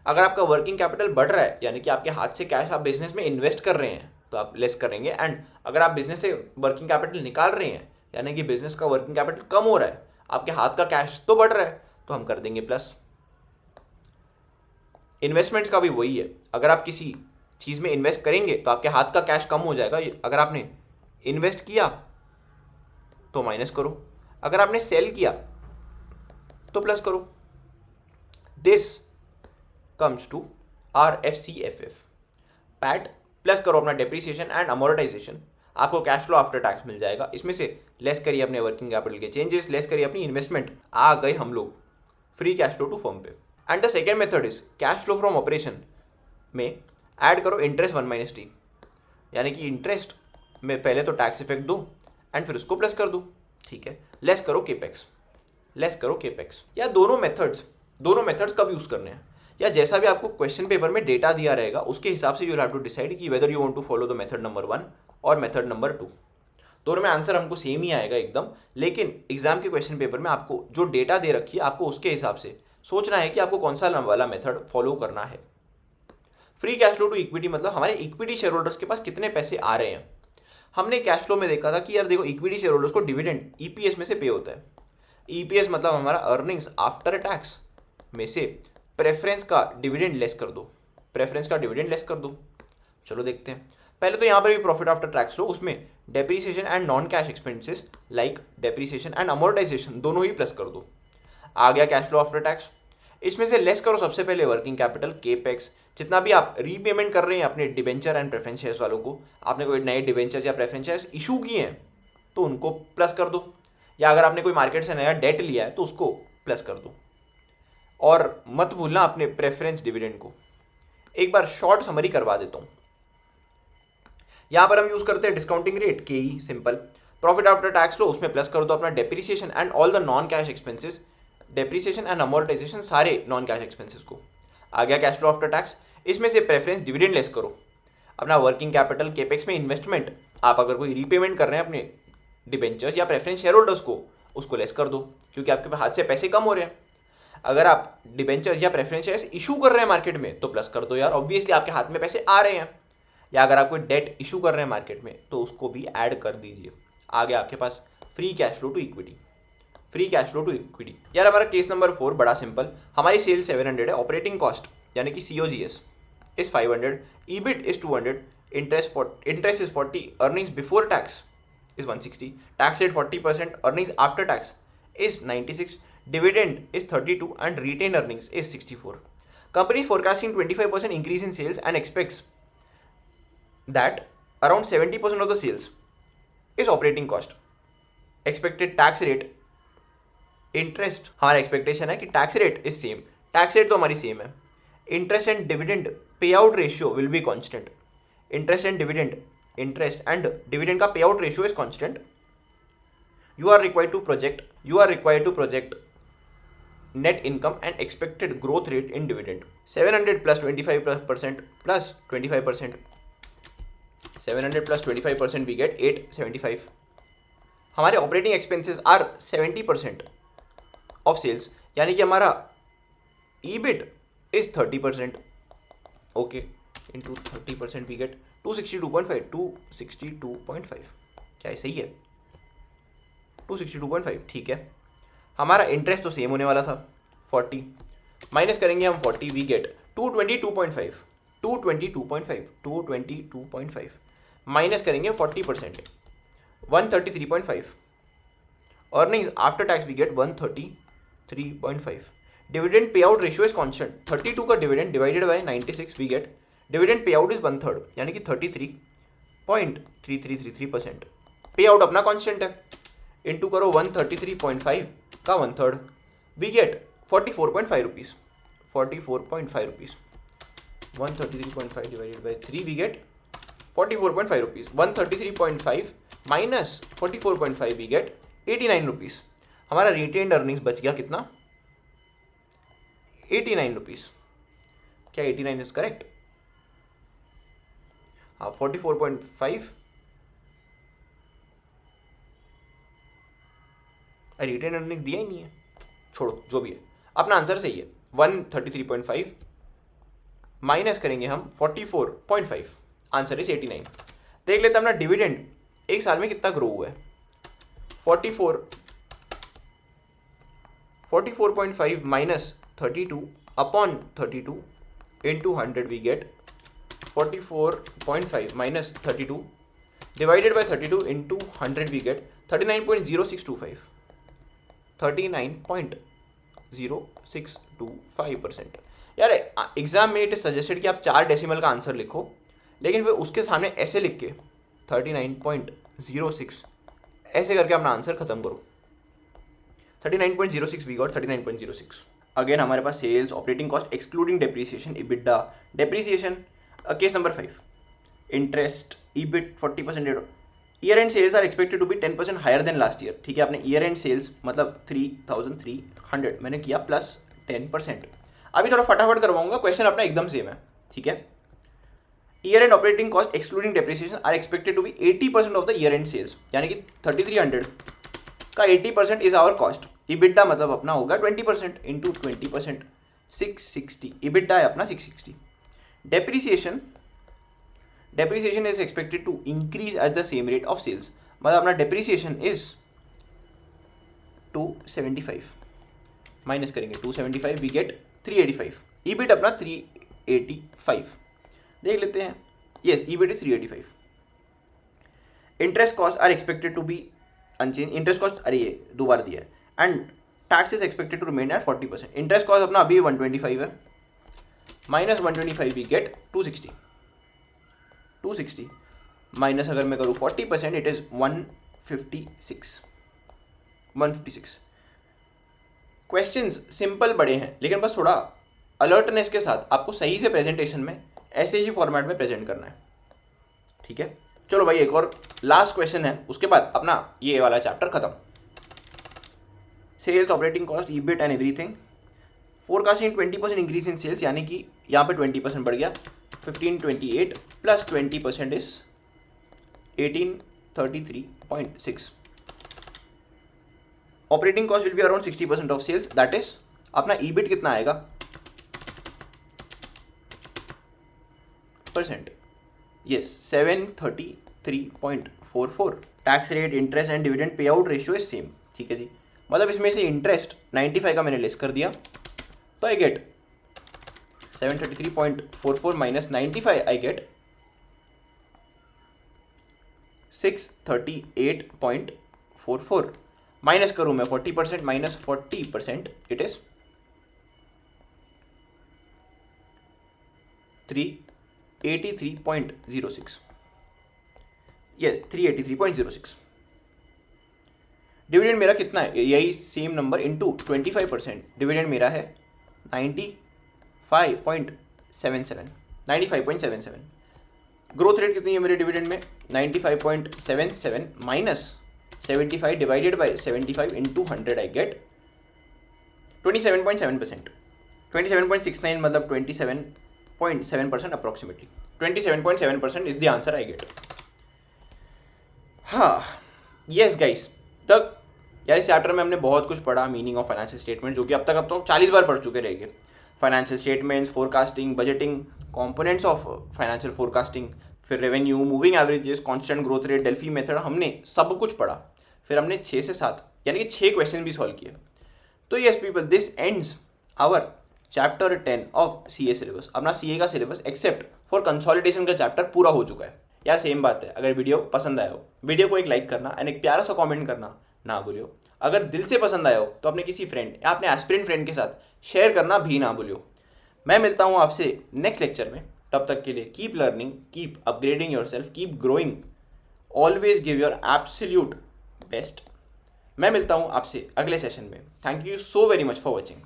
अगर आपका वर्किंग कैपिटल बढ़ रहा है यानी कि आपके हाथ से कैश आप बिजनेस में इन्वेस्ट कर रहे हैं तो आप लेस करेंगे, एंड अगर आप बिजनेस से वर्किंग कैपिटल निकाल रहे हैं यानी कि बिजनेस का वर्किंग कैपिटल कम हो रहा है, आपके हाथ का कैश तो बढ़ रहा है तो हम कर देंगे प्लस। इन्वेस्टमेंट्स का भी वही है, अगर आप किसी चीज़ में इन्वेस्ट करेंगे तो आपके हाथ का कैश कम हो जाएगा। अगर आपने इन्वेस्ट किया तो माइनस करो, अगर आपने सेल किया तो प्लस करो। This comes to are FCFF। PAT plus करो अपना डेप्रीसिएशन एंड अमोर्टाइजेशन, आपको कैश फ्लो आफ्टर टैक्स मिल जाएगा। इसमें से लेस करिए अपने वर्किंग कैपिटल के चेंजेस, लेस करिए अपनी इन्वेस्टमेंट, आ गए हम लोग free cash flow to firm पे। And the second method is cash flow from operation में ऐड करो इंटरेस्ट 1 - t, यानी कि इंटरेस्ट में पहले तो टैक्स इफेक्ट दो एंड फिर उसको प्लस कर दो, ठीक है। लेस करो केपेक्स, लेस करो केपेक्स। या दोनों मेथड्स कब यूज़ करने हैं, या जैसा भी आपको क्वेश्चन पेपर में डेटा दिया रहेगा उसके हिसाब से यू हैव टू डिसाइड कि whether you want to follow the method number 1 और मेथड नंबर 2। दोनों में आंसर हमको सेम ही आएगा एकदम, लेकिन एग्जाम के क्वेश्चन पेपर में आपको जो डेटा दे रखी है आपको उसके हिसाब से सोचना है कि आपको कौन सा वाला मेथड फॉलो करना है। Free cash flow to equity मतलब हमारे इक्विटी शेयर होल्डर्स के पास कितने पैसे आ रहे हैं। हमने कैश फ्लो में देखा था कि यार देखो इक्विटी शेयर होल्डर्स को डिविडेंड ईपीएस में से पे होता है। ईपीएस मतलब हमारा अर्निंग्स आफ्टर टैक्स में से प्रेफरेंस का डिविडेंड लेस कर दो, प्रेफरेंस का डिविडेंड लेस कर दो। चलो देखते हैं। पहले तो यहाँ पर भी प्रॉफिट आफ्टर टैक्स लो, उसमें depreciation and non cash expenses like depreciation and amortisation दोनों ही प्लस कर दो। आ गया कैश फ्लो आफ्टर टैक्स। इसमें से लेस करो सबसे पहले वर्किंग कैपिटल, केपेक्स, जितना भी आप रीपेमेंट कर रहे हैं अपने डिबेंचर एंड प्रेफरेंस शेयर्स वालों को, आपने कोई नए डिबेंचर या प्रेफरेंस शेयर्स इशू किए हैं तो उनको प्लस कर दो, या अगर आपने कोई मार्केट से नया डेट लिया है तो उसको प्लस कर दो। और मत भूलना अपने प्रेफरेंस डिविडेंड को। एक बार शॉर्ट समरी करवा देता हूँ। यहाँ पर हम यूज़ करते हैं डिस्काउंटिंग रेट के ही, सिंपल। प्रॉफिट आफ्टर टैक्स लो, उसमें प्लस कर दो अपना depreciation and all the non cash expenses, depreciation and amortisation सारे नॉन कैश एक्सपेंसेस को। आ गया कैश फ्लो आफ्टर टैक्स। इसमें से प्रेफरेंस डिविडेंड लेस करो, अपना वर्किंग कैपिटल, केपेक्स में इन्वेस्टमेंट, आप अगर कोई रीपेमेंट कर रहे हैं अपने डिबेंचर्स या प्रेफरेंस शेयर होल्डर्स को, उसको लेस कर दो क्योंकि आपके हाथ से पैसे कम हो रहे हैं। अगर आप डिबेंचर्स या प्रेफरेंस शेयर्स इशू कर रहे हैं मार्केट में तो प्लस कर दो यार, ऑब्वियसली आपके हाथ में पैसे आ रहे हैं। या अगर आप कोई डेट इशू कर रहे हैं मार्केट में तो उसको भी ऐड कर दीजिए। आ गया आपके पास free cash flow to equity, free cash flow to equity. यार हमारा केस नंबर 4 बड़ा सिंपल। हमारी सेल 700 है, ऑपरेटिंग कॉस्ट यानी कि COGS is 500, EBIT is 200, interest is 40, earnings before tax is 160, tax rate 40%, earnings after tax is 96, dividend is 32 and retained earnings is 64. Company is forecasting 25% increase in sales and expects that around 70% of the sales is operating cost. Expected tax rate, interest, हमारा expectation है कि tax rate is same, tax rate तो हमारी same है। Interest and dividend pay out ratio will be constant, interest and dividend का pay out ratio is constant. You are required to project net income and expected growth rate in dividend. 700 plus 25% plus 25%, 700 plus 25% we get 875। हमारे operating expenses are 70% of sales, यानी कि हमारा EBIT is 30%, okay, into 30% we get 262.5, क्या है, सही है, 262.5, ठीक है। हमारा इंटरेस्ट तो सेम होने वाला था 40, माइनस करेंगे हम 40 वी गेट 222.5, माइनस करेंगे 40% 133.5, earnings after tax we get 133.5। Dividend pay out ratio is constant, 32 का dividend divided by 96 we get dividend pay out is 1/3 यानी कि 33.3333%। पे आउट अपना कांस्टेंट है, इंटू करो 133.5 का 1/3 we get 44.5 rupees, 44.5 rupees. 133.5 divided by 3 we get 44.5 rupees. 133.5 minus 44.5 we get 89 rupees. हमारा retained earnings बच गया कितना, 89 रुपीज़। क्या 89 इज करेक्ट? हाँ, 44.5 रिटेन अर्निंग दिया ही नहीं है, छोड़ो जो भी है, अपना आंसर सही है। 133.5 माइनस करेंगे हम 44.5, आंसर इज 89। देख लेते हैं अपना डिविडेंड एक साल में कितना ग्रो हुआ है। 44.5 minus 32 upon 32 into 100 we get 44.5 minus 32 divided by 32 into 100 we get 39.0625, 39.0625%। यार एग्जाम में इट इज सजेस्टेड कि आप 4 डेसिमल का आंसर लिखो, लेकिन फिर उसके सामने ऐसे लिख के 39.06 ऐसे करके अपना आंसर खत्म करो. 39.06 वी गॉट 39.06. अगेन हमारे पास sales, operating cost excluding depreciation, EBITDA, depreciation, case number 5, interest, EBIT 40%. Year end sales are expected to be 10% higher than last year. ठीक है, आपने ईयर एंड सेल्स मतलब 3,300 मैंने किया प्लस 10%. अभी थोड़ा फटाफट करवाऊंगा, क्वेश्चन अपना एकदम सेम है. ठीक है, year end operating cost excluding depreciation are expected to be 80% of the year end sales, यानी कि 3,300 का 80% इज आवर कॉस्ट. इबिडा मतलब अपना होगा 20% इंटू 20%, 660. इबिडा है अपना 660. Depreciation is expected to increase at the same rate of sales, मतलब अपना डेप्रीसिएशन इज 275. माइनस करेंगे 275, वी गेट 385. ईबिट अपना 385. देख लेते हैं. Yes, EBIT is 385. Interest cost are expected to be unchanged. Interest cost, अरे ये दो बार दिया है. And tax is expected to remain at 40%. Interest cost अपना अभी 125 है, माइनस 125 वी गेट 260. 260 माइनस अगर मैं करूँ 40%, इट इज़ 156. क्वेश्चंस सिंपल बड़े हैं, लेकिन बस थोड़ा अलर्टनेस के साथ आपको सही से प्रेजेंटेशन में ऐसे ही फॉर्मेट में प्रेजेंट करना है. ठीक है, चलो भाई एक और लास्ट क्वेश्चन है, उसके बाद अपना ये वाला चैप्टर खत्म. Sales, operating cost, EBIT and everything. Forecasting 20% increase in sales, यानी कि यहाँ पे 20% बढ़ गया. 1528 plus 20% is 1833.6. Operating cost will be around 60% of sales, that is अपना ईबिट कितना आएगा percent. Yes, 733.44. Tax rate, interest and dividend pay out ratio is same. ठीक है जी, मतलब इसमें से इंटरेस्ट 95 का मैंने लेस कर दिया, तो I get 733.44 minus 95, I get 638.44. Minus करूँ मैं 40%, minus 40%, it is 383.06. Yes, 383.06. Dividend मेरा कितना है, यही सेम नंबर इंटू 25%. डिविडेंड मेरा है 95.77. ग्रोथ रेट कितनी है मेरे डिविडेंड में, 95.77 minus 75 divided by 75 into 100, I get 27.7%. 27.69 मतलब 27.7% approximately. 27.7% is the answer I get. हाँ, यस गाइस, तक यार इस चैप्टर में हमने बहुत कुछ पढ़ा. मीनिंग ऑफ फाइनेंशियल स्टेटमेंट, जो कि अब तक 40 बार पढ़ चुके रहेंगे. Financial statements, forecasting, budgeting, components of financial forecasting, फिर revenue, moving averages, constant growth rate, Delphi method, हमने सब कुछ पढ़ा. फिर हमने 6 से 7 यानी कि 6 क्वेश्चन भी सॉल्व किए. तो yes people, this ends our chapter 10 of CA syllabus. अपना सीए का सिलेबस एक्सेप्ट फॉर कंसोलिडेशन का चैप्टर पूरा हो चुका है. यार सेम बात है, अगर वीडियो पसंद आया हो, वीडियो को एक लाइक करना एंड एक प्यारा सा कमेंट करना ना भूलियो. अगर दिल से पसंद आया हो तो अपने किसी फ्रेंड या अपने एस्पिरेंट फ्रेंड के साथ शेयर करना भी ना भूलियो. मैं मिलता हूँ आपसे नेक्स्ट लेक्चर में. तब तक के लिए keep learning, keep upgrading yourself, keep growing, always give your absolute best. मैं मिलता हूँ आपसे अगले सेशन में. Thank you so very much for watching.